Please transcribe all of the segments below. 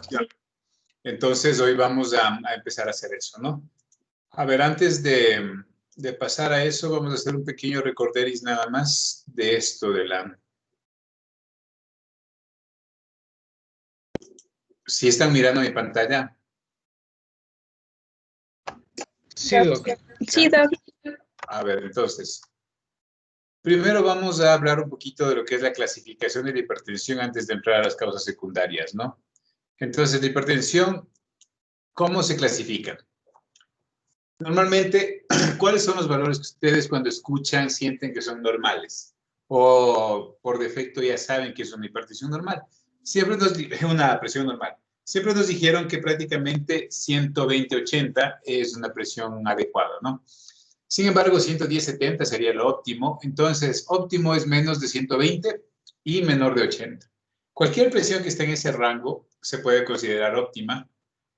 Ya. Entonces, hoy vamos a empezar a hacer eso, ¿no? A ver, antes de pasar a eso, vamos a hacer un pequeño recorderis nada más de esto de la... ¿Sí están mirando mi pantalla? Sí, Doc. Sí, Doc. A ver, entonces, primero vamos a hablar un poquito de lo que es la clasificación de la hipertensión antes de entrar a las causas secundarias, ¿no? Entonces, la hipertensión, ¿cómo se clasifica? Normalmente, ¿cuáles son los valores que ustedes cuando escuchan sienten que son normales? O por defecto ya saben que es una hipertensión normal. Siempre nos una presión normal. Siempre nos dijeron que prácticamente 120/80 es una presión adecuada, ¿no? Sin embargo, 110/70 sería lo óptimo. Entonces, óptimo es menos de 120 y menor de 80. Cualquier presión que esté en ese rango se puede considerar óptima.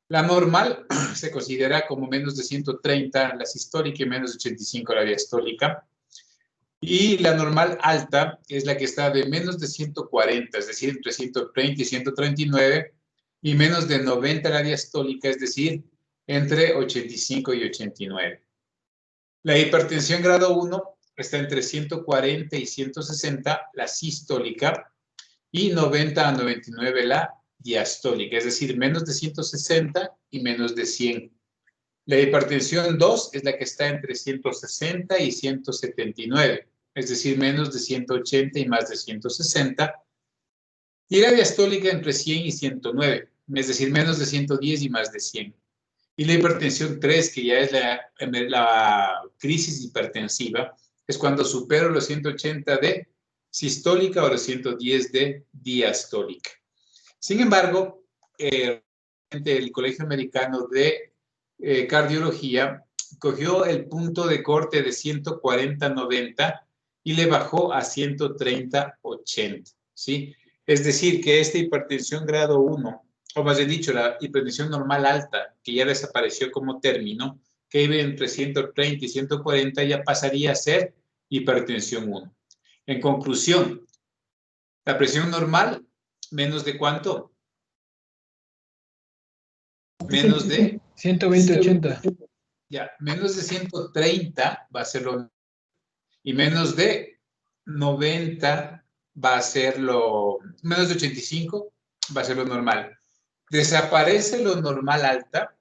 La normal se considera como menos de 130 la sistólica y menos de 85 la diastólica. Y la normal alta es la que está de menos de 140, es decir, entre 130 y 139, y menos de 90 la diastólica, es decir, entre 85 y 89. La hipertensión grado 1 está entre 140 y 160 la sistólica y 90 a 99 la diastólica, es decir, menos de 160 y menos de 100. La hipertensión 2 es la que está entre 160 y 179, es decir, menos de 180 y más de 160. Y la diastólica entre 100 y 109, es decir, menos de 110 y más de 100. Y la hipertensión 3, que ya es la crisis hipertensiva, es cuando supero los 180 de sistólica o los 110 de diastólica. Sin embargo, el Colegio Americano de Cardiología cogió el punto de corte de 140/90 y le bajó a 130/80, ¿sí? Es decir, que esta hipertensión grado 1, o más bien dicho, la hipertensión normal alta, que ya desapareció como término, que iba entre 130 y 140, ya pasaría a ser hipertensión 1. En conclusión, la presión normal, ¿menos de cuánto? Menos de 120/80. ya, menos de 130 va a ser lo, y menos de 90 va a ser lo, menos de 85 va a ser lo normal. Desaparece lo normal alta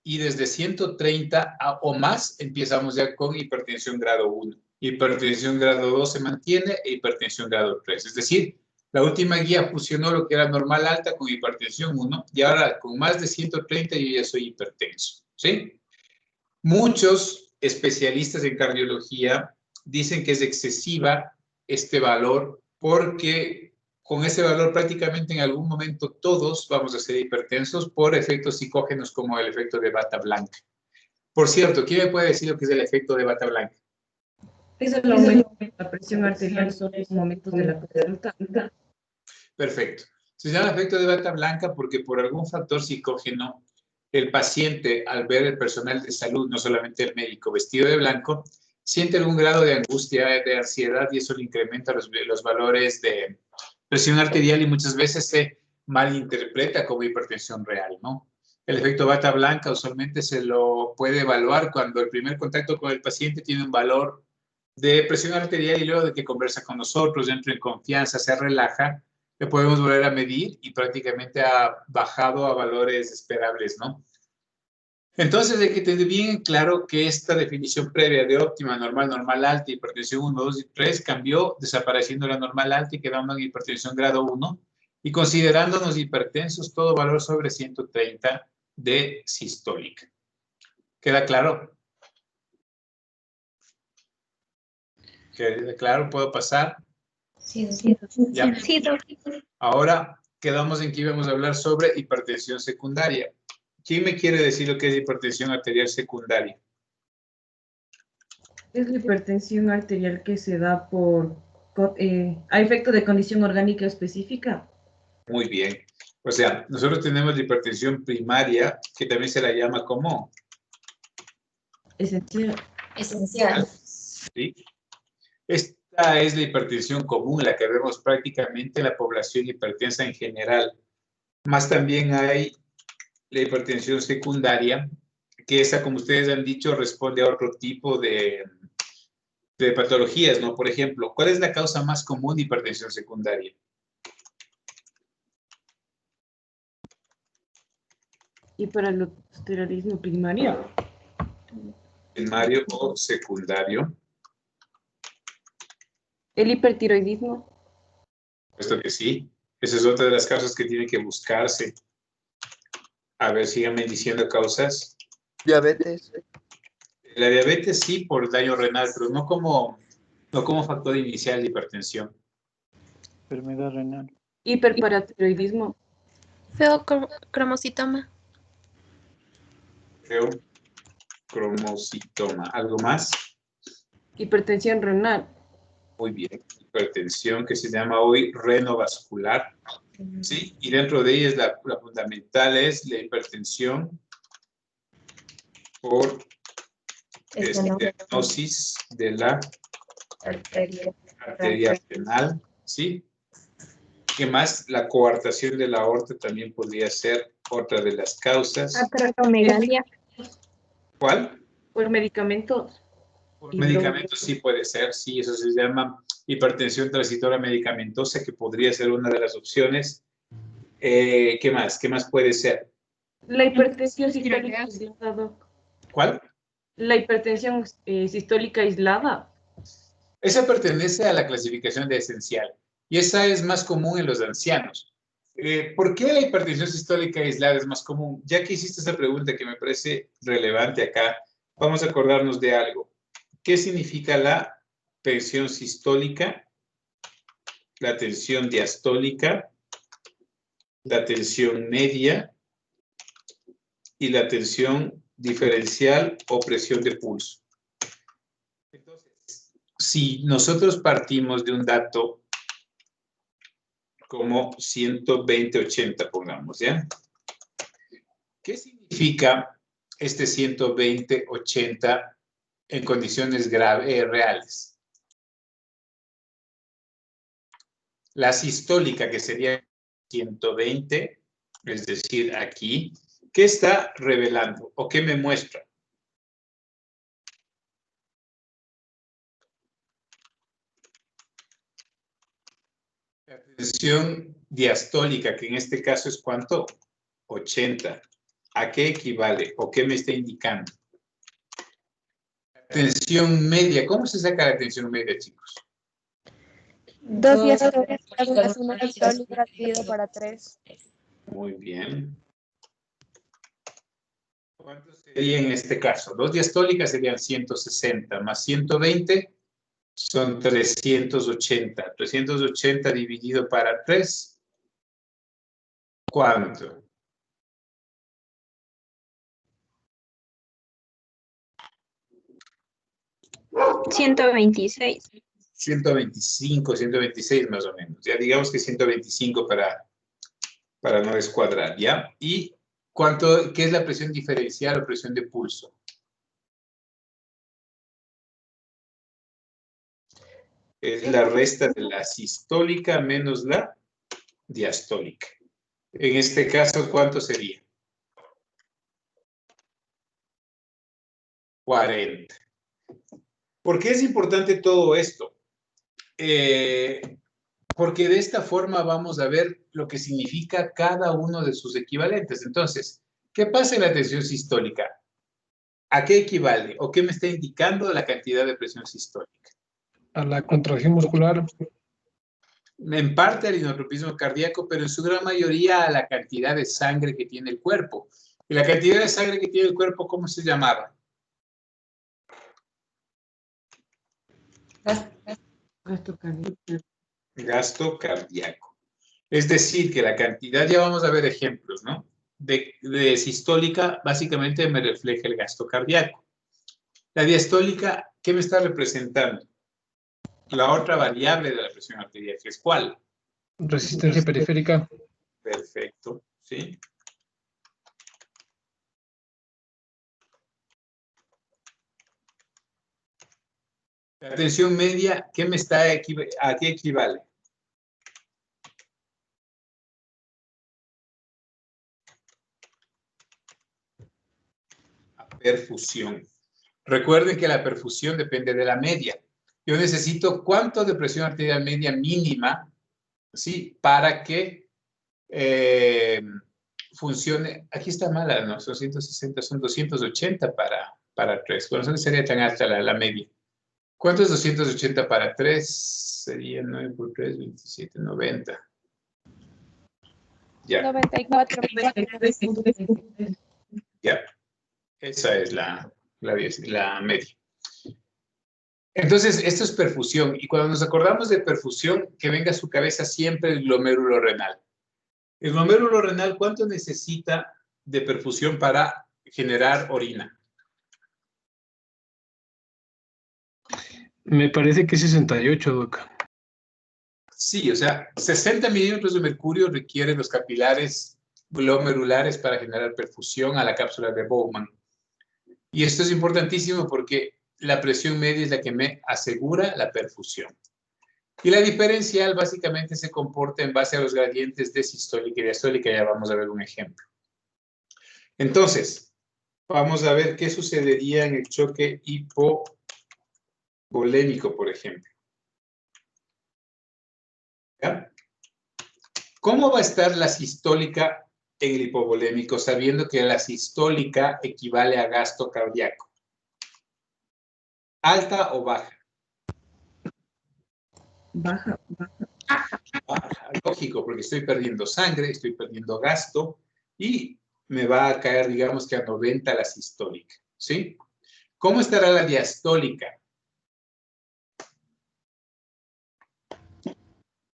y desde 130 o más empezamos ya con hipertensión grado 1. Hipertensión grado 2 se mantiene e hipertensión grado 3. Es decir, la última guía fusionó lo que era normal alta con hipertensión 1 y ahora con más de 130 yo ya soy hipertenso, ¿sí? Muchos especialistas en cardiología dicen que es excesiva este valor porque con ese valor prácticamente en algún momento todos vamos a ser hipertensos por efectos psicógenos como el efecto de bata blanca. Por cierto, ¿quién me puede decir lo que es el efecto de bata blanca? Es el aumento de la presión arterial solo en momentos de la consulta. Perfecto. Se llama efecto de bata blanca porque por algún factor psicógeno el paciente, al ver el personal de salud, no solamente el médico, vestido de blanco, siente algún grado de angustia, de ansiedad, y eso le incrementa los valores de presión arterial y muchas veces se malinterpreta como hipertensión real, ¿no? El efecto bata blanca usualmente se lo puede evaluar cuando el primer contacto con el paciente tiene un valor de presión arterial y luego de que conversa con nosotros, entra en confianza, se relaja, le podemos volver a medir y prácticamente ha bajado a valores esperables, ¿no? Entonces hay que tener bien claro que esta definición previa de óptima, normal, normal alta, hipertensión 1, 2 y 3 cambió desapareciendo la normal alta y quedando en hipertensión grado 1 y considerándonos hipertensos todo valor sobre 130 de sistólica. ¿Queda claro? ¿Queda claro? ¿Puedo pasar? Sí, doctor. Ya. Sí, doctor. Ahora quedamos en que íbamos a hablar sobre hipertensión secundaria. ¿Quién me quiere decir lo que es hipertensión arterial secundaria? Es la hipertensión arterial que se da a efecto de condición orgánica específica. Muy bien. O sea, nosotros tenemos la hipertensión primaria, que también se la llama como Esencial. Esencial. ¿sí? Esta es la hipertensión común, la que vemos prácticamente en la población hipertensa en general. Más también hay la hipertensión secundaria, que esa, como ustedes han dicho, responde a otro tipo de patologías, ¿no? Por ejemplo, ¿cuál es la causa más común de hipertensión secundaria? Hiperaldosteronismo primario. Primario o secundario. El hipertiroidismo. Puesto que sí. Esa es otra de las causas que tienen que buscarse. A ver, síganme diciendo causas. Diabetes. La diabetes sí, por daño renal, pero no como factor inicial de hipertensión. Enfermedad renal. Hiperparatiroidismo. Feocromocitoma. Creo, cromocitoma. ¿Algo más? Hipertensión renal. Muy bien. Hipertensión, que se llama hoy renovascular. Sí, y dentro de ella la fundamental es la hipertensión por estenosis de la arteria renal, ¿sí? ¿Qué más? La coartación de la aorta también podría ser otra de las causas. Acromegalia. ¿Cuál? Por medicamentos. Por medicamentos sí puede ser, sí, eso se llama hipertensión transitoria medicamentosa, que podría ser una de las opciones. ¿Qué más? ¿Qué más puede ser? La hipertensión sistólica aislada, Doc. ¿Cuál? La hipertensión sistólica aislada. Esa pertenece a la clasificación de esencial y esa es más común en los ancianos. ¿Por qué la hipertensión sistólica aislada es más común? Ya que hiciste esa pregunta que me parece relevante acá, vamos a acordarnos de algo. ¿Qué significa la tensión sistólica, la tensión diastólica, la tensión media y la tensión diferencial o presión de pulso? Entonces, si nosotros partimos de un dato como 120-80, pongamos, ¿ya? ¿Qué significa este 120-80 en condiciones reales? La sistólica, que sería 120, es decir, aquí, ¿qué está revelando o qué me muestra? La tensión diastólica, que en este caso es ¿cuánto? 80. ¿A qué equivale o qué me está indicando? Tensión media. ¿Cómo se saca la tensión media, chicos? 2 diastólicas más 1 sistólica dividido para 3. Muy bien. ¿Cuánto sería en este caso? 2 diastólicas serían 160 más 120 son 380. 380 dividido para 3. ¿Cuánto? $126. 125, 126 más o menos. Ya digamos que 125 para no descuadrar, ¿ya? ¿Y qué es la presión diferencial o presión de pulso? Es la resta de la sistólica menos la diastólica. En este caso, ¿cuánto sería? 40. ¿Por qué es importante todo esto? Porque de esta forma vamos a ver lo que significa cada uno de sus equivalentes. Entonces, ¿qué pasa en la tensión sistólica? ¿A qué equivale o qué me está indicando la cantidad de presión sistólica? A la contracción muscular. En parte al inotropismo cardíaco, pero en su gran mayoría a la cantidad de sangre que tiene el cuerpo. ¿Y la cantidad de sangre que tiene el cuerpo, cómo se llamaba? Gasto cardíaco. Gasto cardíaco. Es decir, que la cantidad, ya vamos a ver ejemplos, ¿no? De sistólica, básicamente me refleja el gasto cardíaco. La diastólica, ¿qué me está representando? La otra variable de la presión arterial, que es ¿cuál? Resistencia periférica. Perfecto, ¿sí? La tensión media, ¿qué me está a qué equivale? perfusión. Recuerden que la perfusión depende de la media. Yo necesito cuánto de presión arterial media mínima, ¿sí? Para que funcione. Aquí está mala, ¿no? Son 160, son 280 para 3. Bueno, no sería tan alta la media. ¿Cuánto es 280 para 3? Sería 9 por 3, 27, 90. Ya. 94. Ya. Esa es la media. Entonces, esto es perfusión. Y cuando nos acordamos de perfusión, que venga a su cabeza siempre el glomérulo renal. El glomérulo renal, ¿cuánto necesita de perfusión para generar orina? Me parece que es 68, Doc. Sí, o sea, 60 milímetros de mercurio requieren los capilares glomerulares para generar perfusión a la cápsula de Bowman. Y esto es importantísimo porque la presión media es la que me asegura la perfusión. Y la diferencial básicamente se comporta en base a los gradientes de sistólica y diastólica. Ya vamos a ver un ejemplo. Entonces, vamos a ver qué sucedería en el choque hipovolémico, por ejemplo. ¿Ya? ¿Cómo va a estar la sistólica en el hipovolémico, sabiendo que la sistólica equivale a gasto cardíaco? ¿Alta o baja? Baja. Baja, lógico, porque estoy perdiendo sangre, estoy perdiendo gasto y me va a caer, digamos que a 90 la sistólica, ¿sí? ¿Cómo estará la diastólica?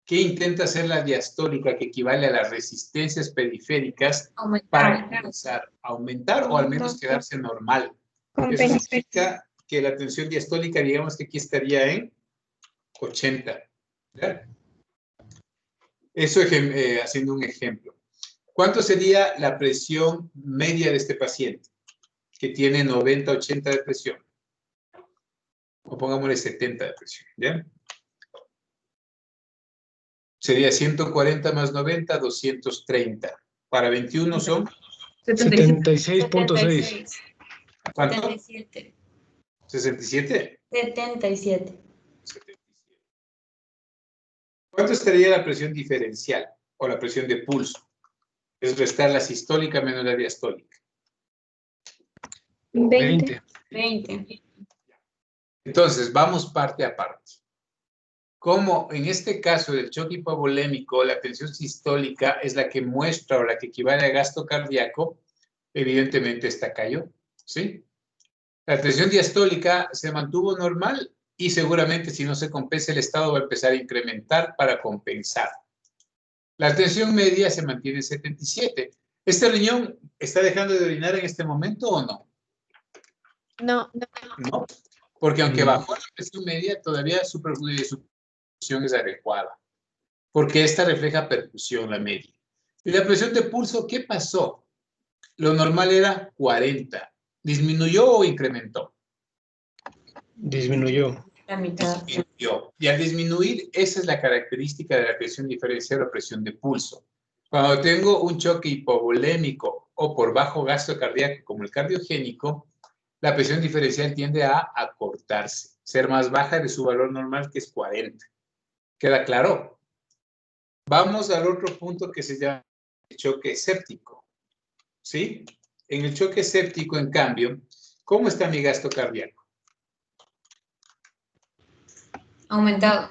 ¿Qué intenta hacer la diastólica que equivale a las resistencias periféricas para compensar? ¿Aumentar o al menos quedarse normal? Eso significa que la tensión diastólica, digamos que aquí estaría en 80. ¿Ya? Eso haciendo un ejemplo. ¿Cuánto sería la presión media de este paciente? Que tiene 90, 80 de presión. O pongámosle 70 de presión, ¿ya? Sería 140 más 90, 230. Para 21 son 76.6. ¿cuánto? 77. ¿67? 77. 77. ¿Cuánto estaría la presión diferencial o la presión de pulso? Es restar la sistólica menos la diastólica. 20. 20. Entonces, vamos parte a parte. Como en este caso del choque hipovolémico, la tensión sistólica es la que muestra o la que equivale a gasto cardíaco, evidentemente esta cayó, ¿sí? La tensión diastólica se mantuvo normal y seguramente si no se compensa el estado va a empezar a incrementar para compensar. La tensión media se mantiene en 77. ¿Este riñón está dejando de orinar en este momento o no? No. No, porque aunque No. bajó la presión media, todavía su perfusión es adecuada, porque esta refleja perfusión, la media. Y la presión de pulso, ¿qué pasó? Lo normal era 40. ¿Disminuyó o incrementó? Disminuyó. La mitad. Disminuyó. Y al disminuir, esa es la característica de la presión diferencial o presión de pulso. Cuando tengo un choque hipovolémico o por bajo gasto cardíaco como el cardiogénico, la presión diferencial tiende a acortarse, ser más baja de su valor normal, que es 40. ¿Queda claro? Vamos al otro punto que se llama el choque séptico. ¿Sí? En el choque séptico, en cambio, ¿cómo está mi gasto cardíaco? Aumentado.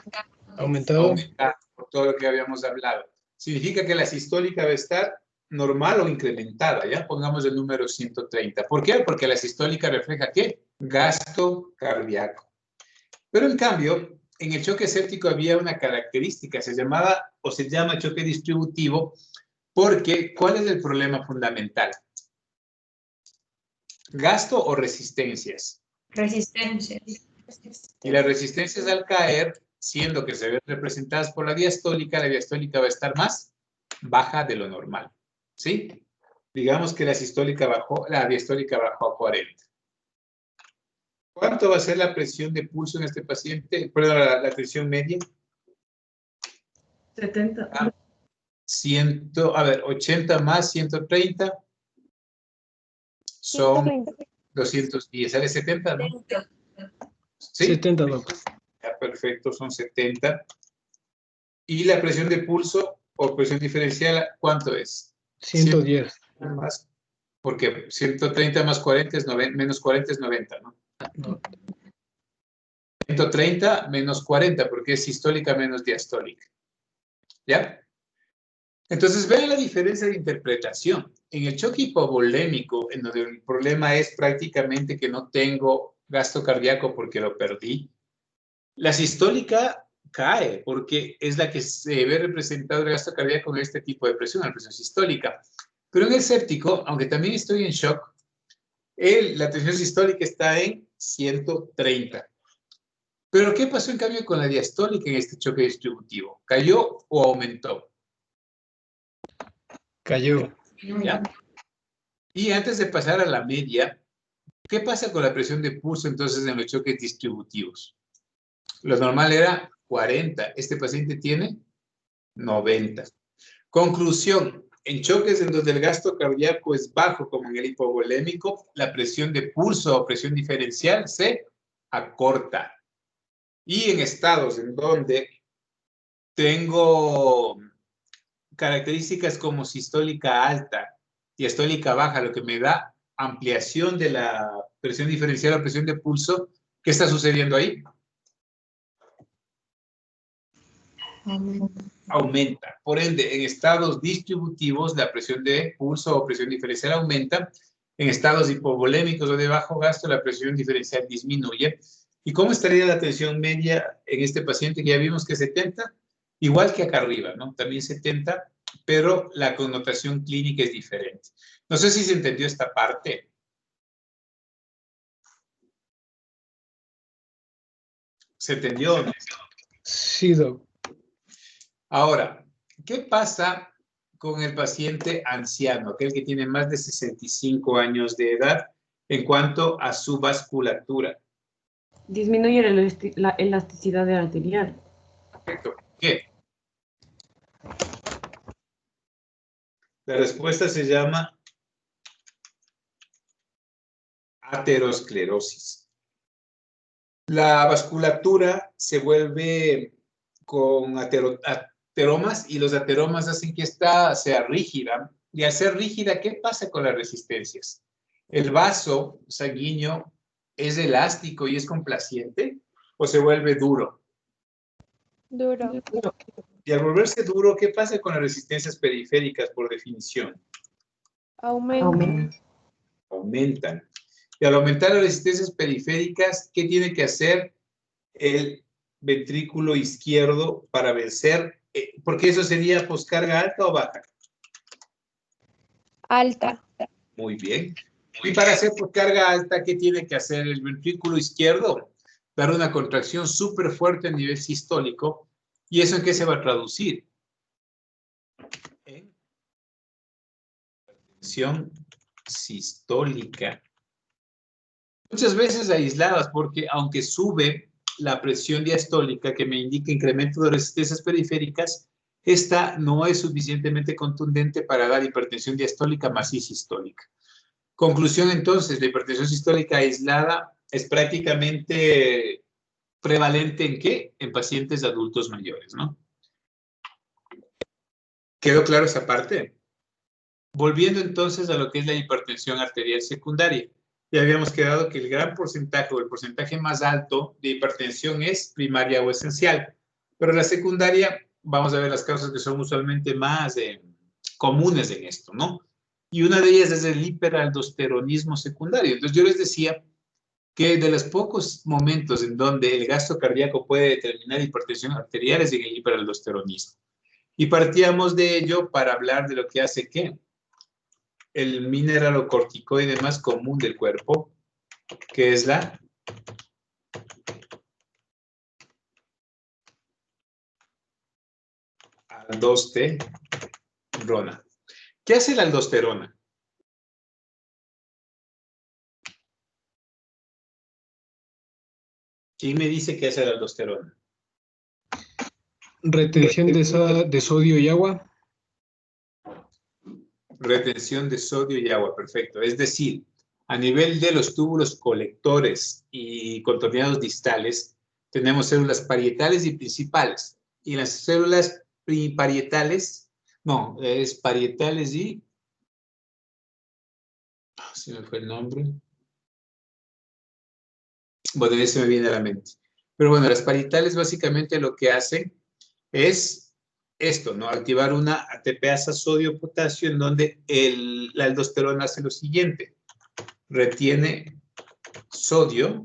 Aumentado. Aumentado, por todo lo que habíamos hablado. Significa que la sistólica va a estar normal o incrementada, ¿ya? Pongamos el número 130. ¿Por qué? Porque la sistólica refleja, ¿qué? Gasto cardíaco. Pero en cambio, en el choque séptico había una característica, se llamaba o se llama choque distributivo, porque ¿cuál es el problema fundamental? ¿Gasto o resistencias? Resistencia. Y las resistencias al caer, siendo que se ven representadas por la diastólica va a estar más baja de lo normal, ¿sí? Digamos que la diastólica bajó a 40. ¿Cuánto va a ser la presión de pulso en este paciente? Perdón, la presión media. 70. 80 más 130 son 130. 210, sale 70, ¿no? ¿Sí? 70, doc. Ya, perfecto, son 70. ¿Y la presión de pulso o presión diferencial, cuánto es? 110. Más, porque 130 más 40 es 90, menos 40 es 90, ¿no? No. 130 menos 40, porque es sistólica menos diastólica. ¿Ya? Entonces, vean la diferencia de interpretación. En el choque hipovolémico, en donde el problema es prácticamente que no tengo gasto cardíaco porque lo perdí, la sistólica cae porque es la que se ve representado el gasto cardíaco en este tipo de presión, la presión sistólica. Pero en el séptico, aunque también estoy en shock, la tensión sistólica está en 130. Pero ¿qué pasó en cambio con la diastólica en este choque distributivo? ¿Cayó o aumentó? Cayó. ¿Ya? Y antes de pasar a la media, ¿qué pasa con la presión de pulso entonces en los choques distributivos? Lo normal era 40. Este paciente tiene 90. Conclusión. En choques en donde el gasto cardíaco es bajo, como en el hipovolémico, la presión de pulso o presión diferencial se acorta. Y en estados en donde tengo características como sistólica alta, diastólica baja, lo que me da ampliación de la presión diferencial o presión de pulso, ¿qué está sucediendo ahí? Aumenta. Por ende, en estados distributivos, la presión de pulso o presión diferencial aumenta. En estados hipovolémicos o de bajo gasto, la presión diferencial disminuye. ¿Y cómo estaría la tensión media en este paciente que ya vimos que 70? Igual que acá arriba, ¿no? También 70, pero la connotación clínica es diferente. No sé si se entendió esta parte. ¿Se entendió o no? Sí, doc. Ahora, ¿qué pasa con el paciente anciano, aquel que tiene más de 65 años de edad, en cuanto a su vasculatura? Disminuye la elasticidad arterial. Perfecto. ¿Por qué? La respuesta se llama aterosclerosis. La vasculatura se vuelve con ateromas y los ateromas hacen que esta sea rígida. Y al ser rígida, ¿qué pasa con las resistencias? ¿El vaso sanguíneo es elástico y es complaciente o se vuelve duro? Duro. Y al volverse duro, ¿qué pasa con las resistencias periféricas por definición? Aumenta. Aumentan. Y al aumentar las resistencias periféricas, ¿qué tiene que hacer el ventrículo izquierdo para vencer? Porque eso sería poscarga alta o baja. Alta. Muy bien. Y para hacer poscarga alta, ¿qué tiene que hacer el ventrículo izquierdo? Dar una contracción súper fuerte a nivel sistólico. ¿Y eso en qué se va a traducir? En tensión sistólica. Muchas veces aisladas, porque aunque sube la presión diastólica, que me indica incremento de resistencias periféricas, esta no es suficientemente contundente para dar hipertensión diastólica más sistólica. Conclusión entonces, la hipertensión sistólica aislada es prácticamente prevalente ¿en qué? En pacientes adultos mayores, ¿no? ¿Quedó claro esa parte? Volviendo entonces a lo que es la hipertensión arterial secundaria. Ya habíamos quedado que el gran porcentaje o el porcentaje más alto de hipertensión es primaria o esencial. Pero la secundaria, vamos a ver las causas que son usualmente más comunes en esto, ¿no? Y una de ellas es el hiperaldosteronismo secundario. Entonces yo les decía que de los pocos momentos en donde el gasto cardíaco puede determinar hipertensión arterial es en el hiperaldosteronismo. Y partíamos de ello para hablar de lo que hace que el mineralocorticoide más común del cuerpo, que es la aldosterona. ¿Qué hace la aldosterona? ¿Quién me dice qué hace la aldosterona? Retención de sodio y agua. Retención de sodio y agua, perfecto. Es decir, A nivel de los túbulos colectores y contorneados distales, tenemos células parietales y principales. Y las células parietales, no, es parietales y... se me fue el nombre. Bueno, ya se me viene a la mente. Pero bueno, las parietales básicamente lo que hacen es esto, ¿no? Activar una ATPasa sodio-potasio en donde la aldosterona hace lo siguiente. Retiene sodio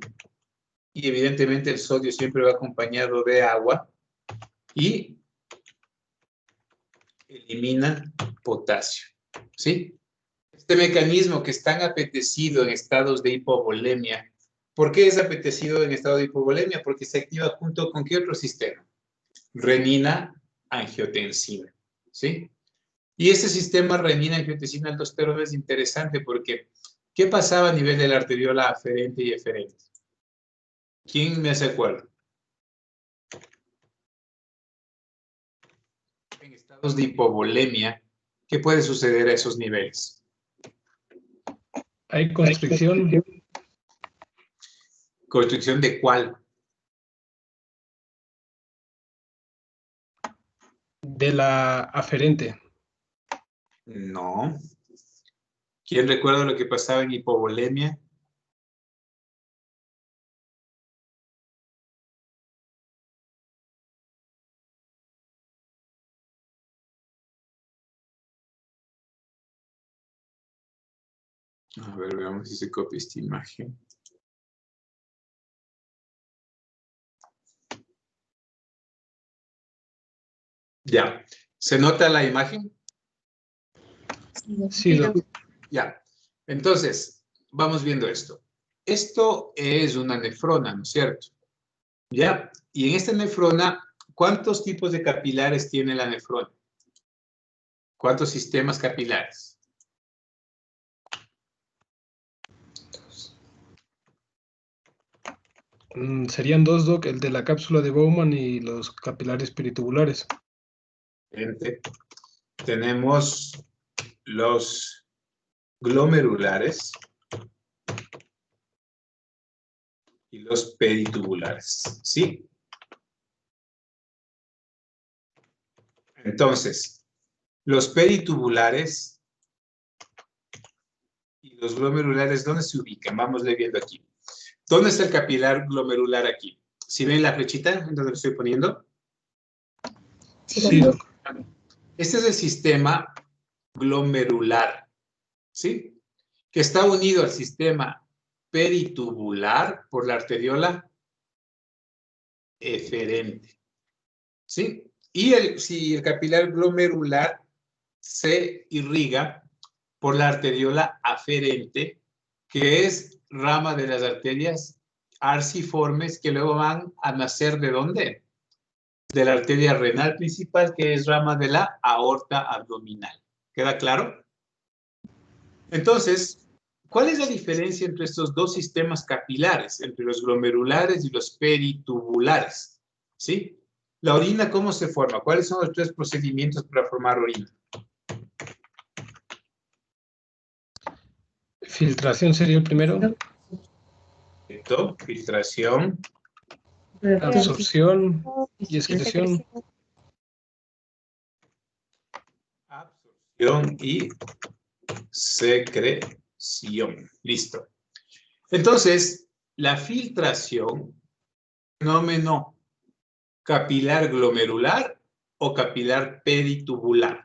y evidentemente el sodio siempre va acompañado de agua y elimina potasio, ¿sí? Este mecanismo que es tan apetecido en estados de hipovolemia. ¿Por qué es apetecido en estado de hipovolemia? Porque se activa junto con ¿qué otro sistema? Renina-angiotensina, ¿sí? Y este sistema renina-angiotensina-aldosterona es interesante porque ¿qué pasaba a nivel de la arteriola aferente y eferente? ¿Quién me hace acuerdo? En estados de hipovolemia, ¿qué puede suceder a esos niveles? Hay constricción ¿Constricción de cuál? de la aferente. No. ¿Quién recuerda lo que pasaba en hipovolemia? A ver, veamos si se copia esta imagen. Ya. ¿Se nota la imagen? Sí, Doc. Ya. Entonces, vamos viendo esto. Esto es una nefrona, ¿no es cierto? Ya. Y en esta nefrona, ¿cuántos tipos de capilares tiene la nefrona? ¿Cuántos sistemas capilares? Serían dos, Doc, el de la cápsula de Bowman y los capilares peritubulares. Tenemos los glomerulares y los peritubulares, ¿sí? Entonces, los peritubulares y los glomerulares, ¿dónde se ubican? Vamos viendo aquí. ¿Dónde está el capilar glomerular aquí? ¿Sí ven la flechita en donde lo estoy poniendo? Sí, Doc. Este es el sistema glomerular, ¿sí? Que está unido al sistema peritubular por la arteriola eferente, ¿sí? Y si el capilar glomerular se irriga por la arteriola aferente, que es rama de las arterias arciformes que luego van a nacer ¿de dónde? De la arteria renal principal, que es rama de la aorta abdominal. ¿Queda claro? Entonces, ¿cuál es la diferencia entre estos dos sistemas capilares, entre los glomerulares y los peritubulares? ¿Sí? La orina, ¿cómo se forma? ¿Cuáles son los tres procedimientos para formar orina? Filtración sería el primero. Perfecto. Filtración. Absorción y excreción. Absorción y secreción. Listo. Entonces, la filtración, fenómeno capilar glomerular o capilar peritubular.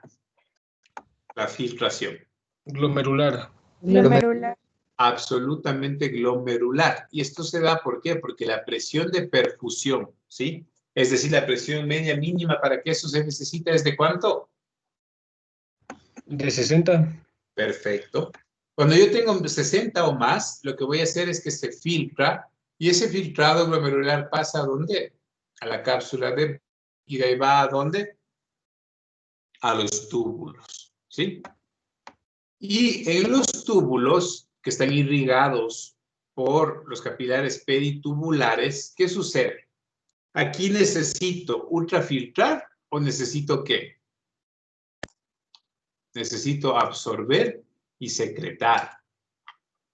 La filtración. Glomerular. Glomerular. Absolutamente glomerular. Y esto se da, ¿por qué? Porque la presión de perfusión, ¿sí? Es decir, la presión media mínima para que eso se necesita es ¿de cuánto? De 60. Perfecto. Cuando yo tengo 60 o más, lo que voy a hacer es que se filtra y ese filtrado glomerular pasa ¿a dónde? A la cápsula de... ¿Y de ahí va a dónde? A los túbulos, ¿sí? Y en los túbulos que están irrigados por los capilares peritubulares, ¿qué sucede? ¿Aquí necesito ultrafiltrar o necesito qué? Necesito absorber y secretar.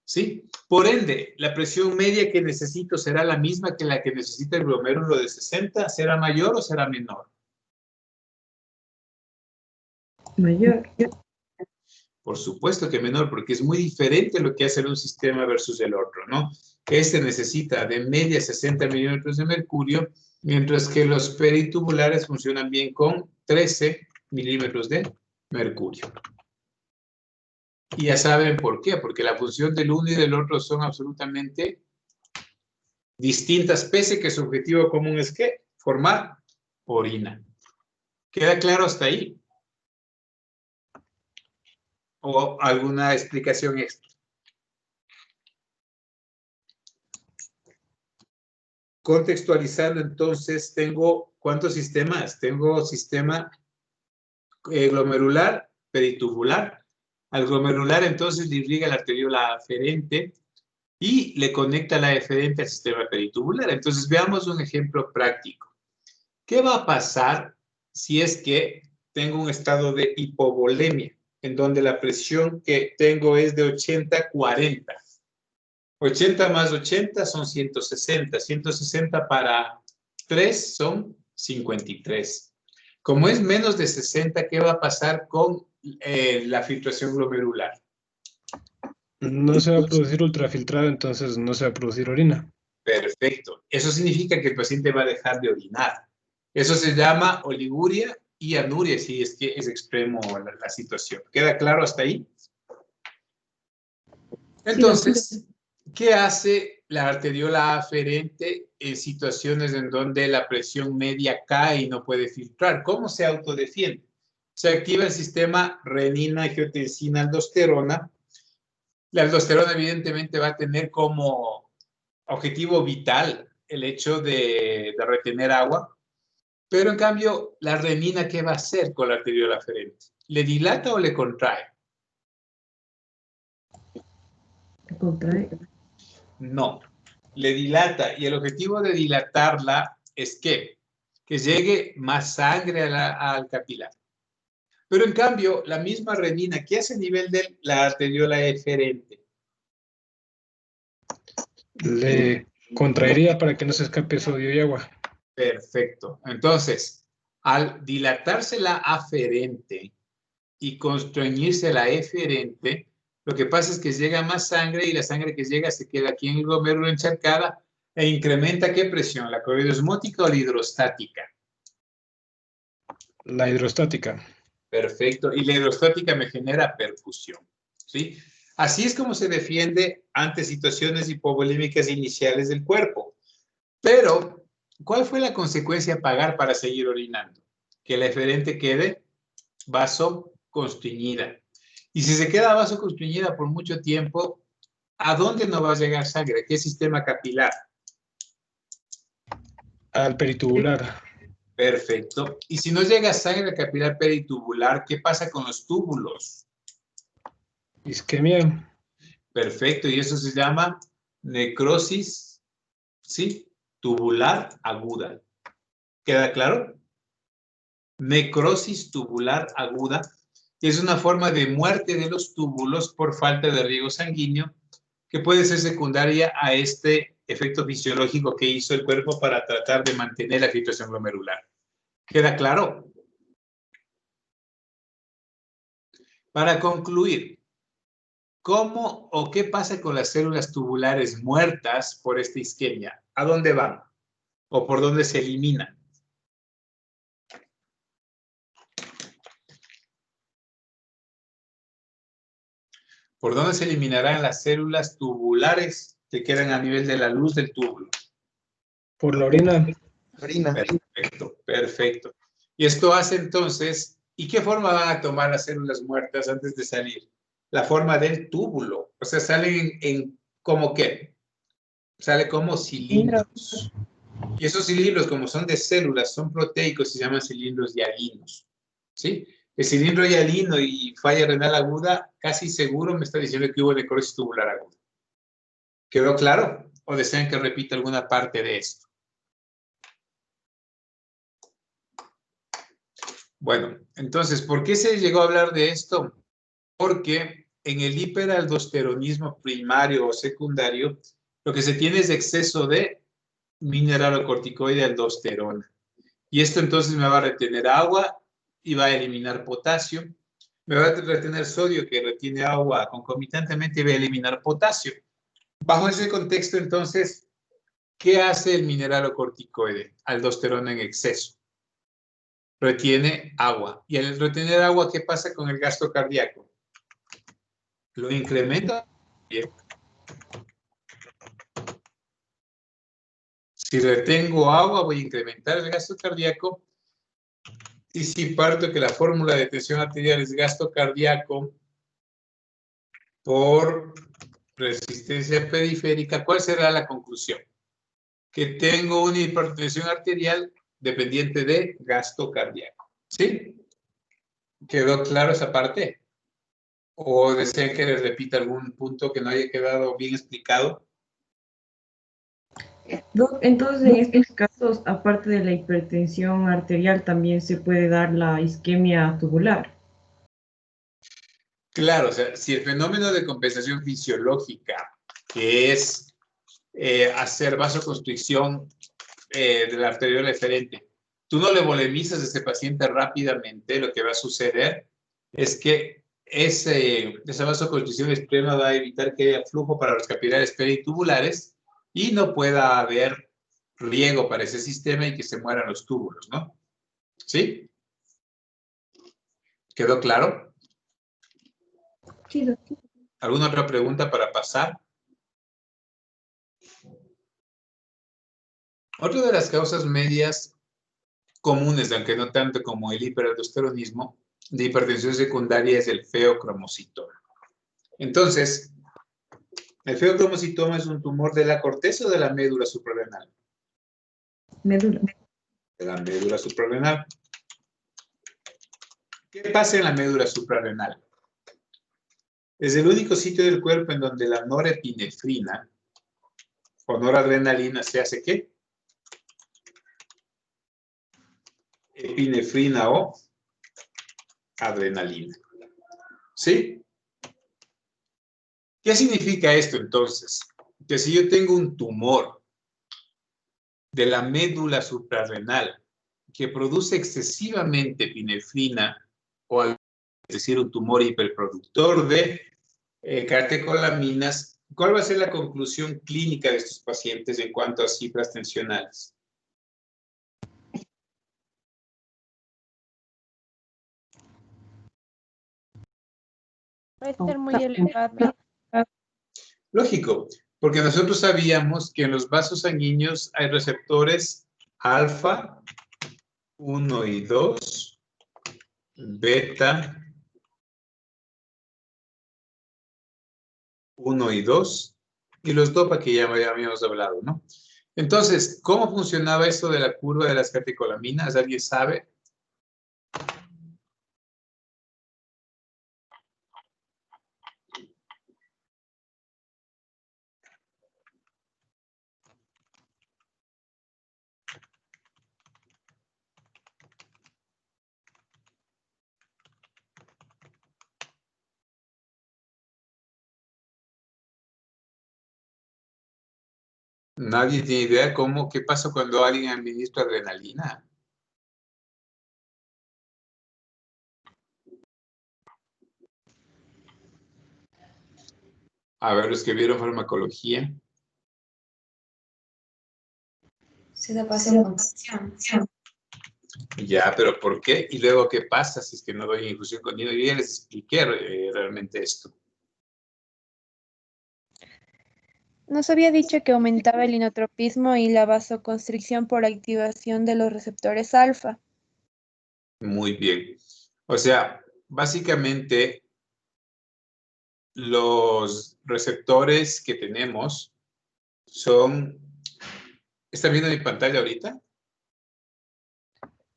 ¿Sí? Por ende, la presión media que necesito será la misma que la que necesita el glomérulo de 60. ¿Será mayor o será menor? Mayor. Por supuesto que menor, porque es muy diferente lo que hace un sistema versus el otro, ¿no? Este necesita de media 60 milímetros de mercurio, mientras que los peritubulares funcionan bien con 13 milímetros de mercurio. Y ya saben por qué, porque la función del uno y del otro son absolutamente distintas, pese que su objetivo común es ¿qué? Formar orina. ¿Queda claro hasta ahí? ¿O alguna explicación extra? Contextualizando, entonces, tengo ¿cuántos sistemas? Tengo sistema glomerular, peritubular. Al glomerular, entonces, le irriga la arteriola aferente y le conecta la eferente al sistema peritubular. Entonces, veamos un ejemplo práctico. ¿Qué va a pasar si es que tengo un estado de hipovolemia, en donde la presión que tengo es de 80-40? 80 más 80 son 160. 160 para 3 son 53. Como es menos de 60, ¿qué va a pasar con la filtración glomerular? No se va a producir ultrafiltrado, entonces no se va a producir orina. Perfecto. Eso significa que el paciente va a dejar de orinar. Eso se llama oliguria y anuria, si es que es extremo la situación. ¿Queda claro hasta ahí? Entonces, ¿qué hace la arteriola aferente en situaciones en donde la presión media cae y no puede filtrar? ¿Cómo se autodefiende? Se activa el sistema renina, angiotensina, aldosterona. La aldosterona evidentemente va a tener como objetivo vital el hecho de retener agua, pero en cambio, la renina, ¿qué va a hacer con la arteriola aferente? ¿Le dilata o le contrae? Contrae. No, le dilata. Y el objetivo de dilatarla es que llegue más sangre al capilar. Pero en cambio, la misma renina, ¿qué hace a nivel de la arteriola eferente? Le contraería para que no se escape sodio y agua. Perfecto. Entonces, al dilatarse la aferente y constreñirse la eferente, lo que pasa es que llega más sangre y la sangre que llega se queda aquí en el glomérulo encharcada e incrementa ¿qué presión? ¿La corridoosmótica o la hidrostática? La hidrostática. Perfecto. Y la hidrostática me genera perfusión, ¿sí? Así es como se defiende ante situaciones hipovolémicas iniciales del cuerpo. Pero, ¿cuál fue la consecuencia a pagar para seguir orinando? Que la eferente quede vasoconstriñida. Y si se queda vasoconstriñida por mucho tiempo, ¿a dónde no va a llegar sangre? ¿A qué sistema capilar? Al peritubular. Perfecto. Y si no llega sangre al capilar peritubular, ¿qué pasa con los túbulos? Isquemia. Perfecto. Y eso se llama necrosis, ¿sí? Tubular aguda. ¿Queda claro? Necrosis tubular aguda es una forma de muerte de los túbulos por falta de riego sanguíneo que puede ser secundaria a este efecto fisiológico que hizo el cuerpo para tratar de mantener la filtración glomerular. ¿Queda claro? Para concluir, ¿cómo o qué pasa con las células tubulares muertas por esta isquemia? ¿A dónde van? ¿O por dónde se eliminan? ¿Por dónde se eliminarán las células tubulares que quedan a nivel de la luz del túbulo? Por la orina. Orina. Perfecto, perfecto. Y esto hace entonces, ¿y qué forma van a tomar las células muertas antes de salir? La forma del túbulo. O sea, salen en ¿cómo qué? Sale como cilindros. Y esos cilindros, como son de células, son proteicos, se llaman cilindros hialinos. ¿Sí? El cilindro hialino y falla renal aguda, casi seguro me está diciendo que hubo necrosis tubular aguda. ¿Quedó claro? ¿O desean que repita alguna parte de esto? Bueno, entonces, ¿por qué se llegó a hablar de esto? Porque en el hiperaldosteronismo primario o secundario, lo que se tiene es exceso de mineralocorticoide aldosterona. Y esto entonces me va a retener agua y va a eliminar potasio. Me va a retener sodio, que retiene agua concomitantemente, y va a eliminar potasio. Bajo ese contexto, entonces, ¿qué hace el mineralocorticoide? Aldosterona en exceso. Retiene agua. Y al retener agua, ¿qué pasa con el gasto cardíaco? Lo incrementa. Si retengo agua, voy a incrementar el gasto cardíaco. Y si parto que la fórmula de tensión arterial es gasto cardíaco por resistencia periférica, ¿cuál será la conclusión? Que tengo una hipertensión arterial dependiente de gasto cardíaco. ¿Sí? ¿Quedó claro esa parte? ¿O desean que les repita algún punto que no haya quedado bien explicado? Doc, entonces, en estos casos, aparte de la hipertensión arterial, también se puede dar la isquemia tubular. Claro, o sea, si el fenómeno de compensación fisiológica, que es hacer vasoconstricción de la arteriola eferente, tú no le volemizas a ese paciente rápidamente, lo que va a suceder es que esa vasoconstricción extrema va a evitar que haya flujo para los capilares peritubulares y no pueda haber riego para ese sistema y que se mueran los túbulos, ¿no? ¿Sí? ¿Quedó claro? Sí, doctor. ¿Alguna otra pregunta para pasar? Otra de las causas medias comunes, aunque no tanto como el hiperaldosteronismo, de hipertensión secundaria es el feocromocitoma. Entonces, ¿el feocromocitoma es un tumor de la corteza o de la médula suprarrenal? Médula. De la médula suprarrenal. ¿Qué pasa en la médula suprarrenal? Es el único sitio del cuerpo en donde la norepinefrina o noradrenalina se hace ¿qué? Epinefrina o adrenalina. ¿Sí? ¿Qué significa esto entonces? Que si yo tengo un tumor de la médula suprarrenal que produce excesivamente epinefrina, o es decir, un tumor hiperproductor de catecolaminas, ¿cuál va a ser la conclusión clínica de estos pacientes en cuanto a cifras tensionales? Va a estar muy elevado. Lógico, porque nosotros sabíamos que en los vasos sanguíneos hay receptores alfa 1 y 2, beta 1 y 2, y los dopa que ya habíamos hablado, ¿no? Entonces, ¿cómo funcionaba esto de la curva de las catecolaminas? ¿Alguien sabe? Nadie tiene idea qué pasa cuando alguien administra adrenalina. A ver, los que vieron farmacología. Se da vasoconstricción. Ya, pero ¿por qué? Y luego, ¿qué pasa si es que no doy infusión continua? Yo ya les expliqué realmente esto. Nos había dicho que aumentaba el inotropismo y la vasoconstricción por activación de los receptores alfa. Muy bien. O sea, básicamente, los receptores que tenemos son... ¿Están viendo mi pantalla ahorita?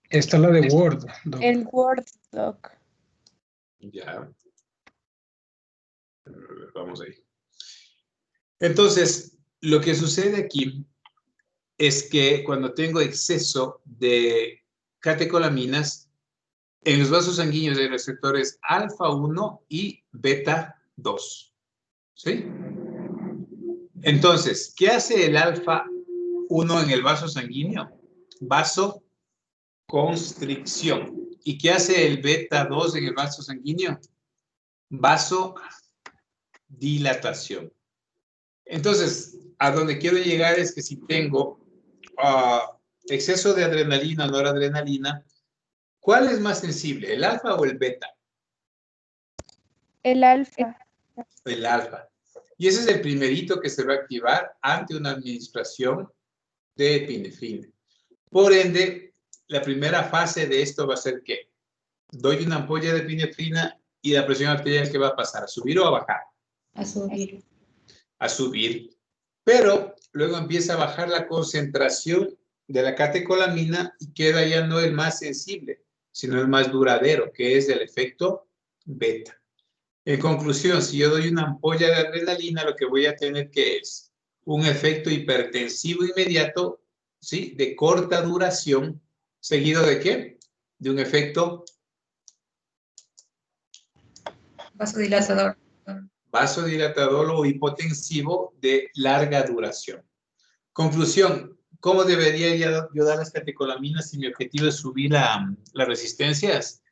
Está la de Word, doc. El Word Doc. Ya. Vamos ahí. Entonces, lo que sucede aquí es que cuando tengo exceso de catecolaminas, en los vasos sanguíneos hay receptores alfa 1 y beta 2. ¿Sí? Entonces, ¿qué hace el alfa 1 en el vaso sanguíneo? Vasoconstricción. ¿Y qué hace el beta 2 en el vaso sanguíneo? Vasodilatación. Entonces, a donde quiero llegar es que si tengo exceso de adrenalina o noradrenalina, ¿cuál es más sensible, el alfa o el beta? El alfa. El alfa. Y ese es el primerito que se va a activar ante una administración de epinefrina. Por ende, la primera fase de esto va a ser que doy una ampolla de epinefrina y la presión arterial, ¿qué va a pasar? ¿A subir o a bajar? A subir. A subir. Pero luego empieza a bajar la concentración de la catecolamina y queda ya no el más sensible, sino el más duradero, que es el efecto beta. En conclusión, si yo doy una ampolla de adrenalina, lo que voy a tener que es un efecto hipertensivo inmediato, ¿sí? De corta duración, seguido de ¿qué? De un efecto Vasodilatador. vasodilatador o hipotensivo de larga duración. Conclusión, ¿cómo debería yo dar las catecolaminas si mi objetivo es subir las resistencias?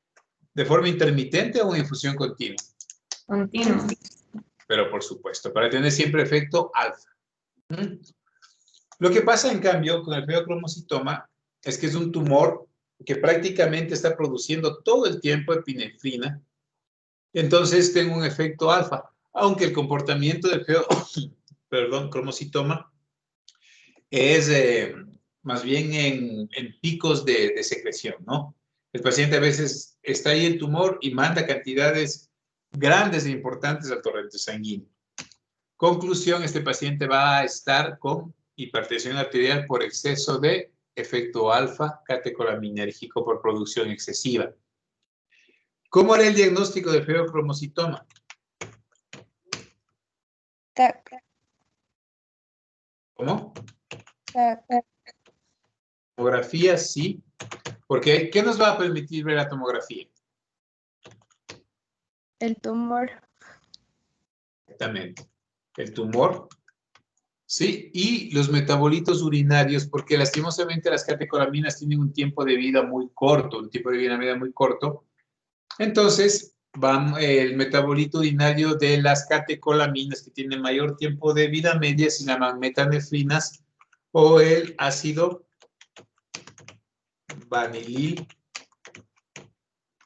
¿De forma intermitente o en infusión continua? Continuo. Pero por supuesto, para tener siempre efecto alfa. ¿Mm? Lo que pasa, en cambio, con el feocromocitoma es que es un tumor que prácticamente está produciendo todo el tiempo epinefrina. Entonces tengo un efecto alfa, aunque el comportamiento del cromocitoma es más bien en picos de secreción, ¿no? El paciente a veces está ahí el tumor y manda cantidades grandes e importantes al torrente sanguíneo. Conclusión, este paciente va a estar con hipertensión arterial por exceso de efecto alfa catecolaminérgico por producción excesiva. ¿Cómo era el diagnóstico de feocromocitoma? TAC. ¿Cómo? TAC. Tomografía, sí. Porque, ¿qué nos va a permitir ver la tomografía? El tumor. Exactamente. El tumor, sí, y los metabolitos urinarios, porque lastimosamente las catecolaminas tienen un tiempo de vida muy corto, Entonces, el metabolito urinario de las catecolaminas, que tiene mayor tiempo de vida media, se llaman metanefrinas o el ácido vanilil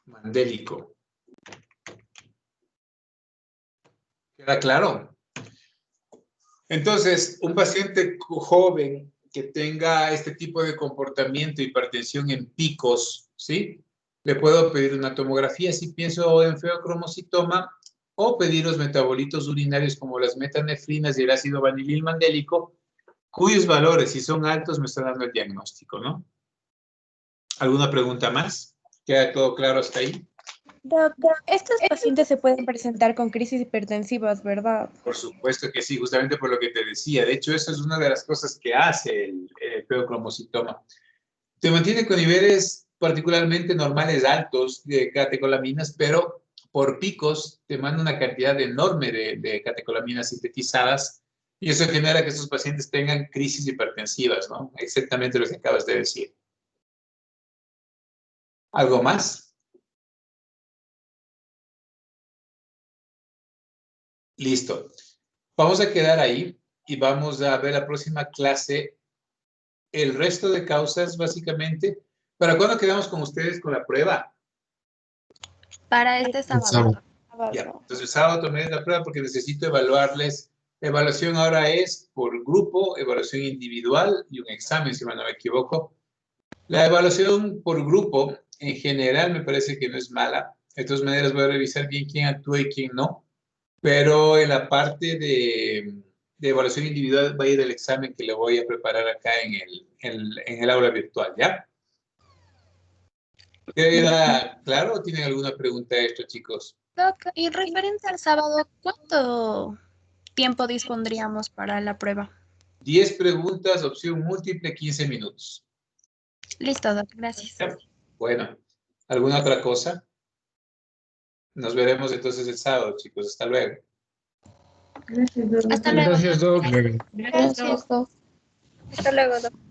mandélico. ¿Queda claro? Entonces, un paciente joven que tenga este tipo de comportamiento, hipertensión en picos, ¿sí? Le puedo pedir una tomografía si pienso en feocromocitoma o pedir los metabolitos urinarios como las metanefrinas y el ácido vanilil mandélico, cuyos valores, si son altos, me están dando el diagnóstico, ¿no? ¿Alguna pregunta más? ¿Queda todo claro hasta ahí? Doc, estos pacientes se pueden presentar con crisis hipertensivas, ¿verdad? Por supuesto que sí, justamente por lo que te decía. De hecho, eso es una de las cosas que hace el feocromocitoma. Te mantiene con niveles particularmente normales altos de catecolaminas, pero por picos te manda una cantidad enorme de catecolaminas sintetizadas y eso genera que esos pacientes tengan crisis hipertensivas, ¿no? Exactamente lo que acabas de decir. ¿Algo más? Listo. Vamos a quedar ahí y vamos a ver la próxima clase el resto de causas, básicamente. ¿Para cuándo quedamos con ustedes con la prueba? Para este sábado. Ya, entonces el sábado tomé la prueba porque necesito evaluarles. Evaluación ahora es por grupo, evaluación individual y un examen, si no me equivoco. La evaluación por grupo, en general, me parece que no es mala. De todas maneras, voy a revisar bien quién actúa y quién no. Pero en la parte de evaluación individual va a ir el examen que le voy a preparar acá en el aula virtual, ¿ya? ¿Queda claro o tienen alguna pregunta de esto, chicos? Doc, y referente al sábado, ¿cuánto tiempo dispondríamos para la prueba? 10 preguntas, opción múltiple, 15 minutos. Listo, Doc, gracias. ¿Ya? Bueno, ¿alguna otra cosa? Nos veremos entonces el sábado, chicos. Hasta luego. Gracias, doctor. Hasta luego. Gracias, Doc. Gracias, Doc. Hasta luego, Doc.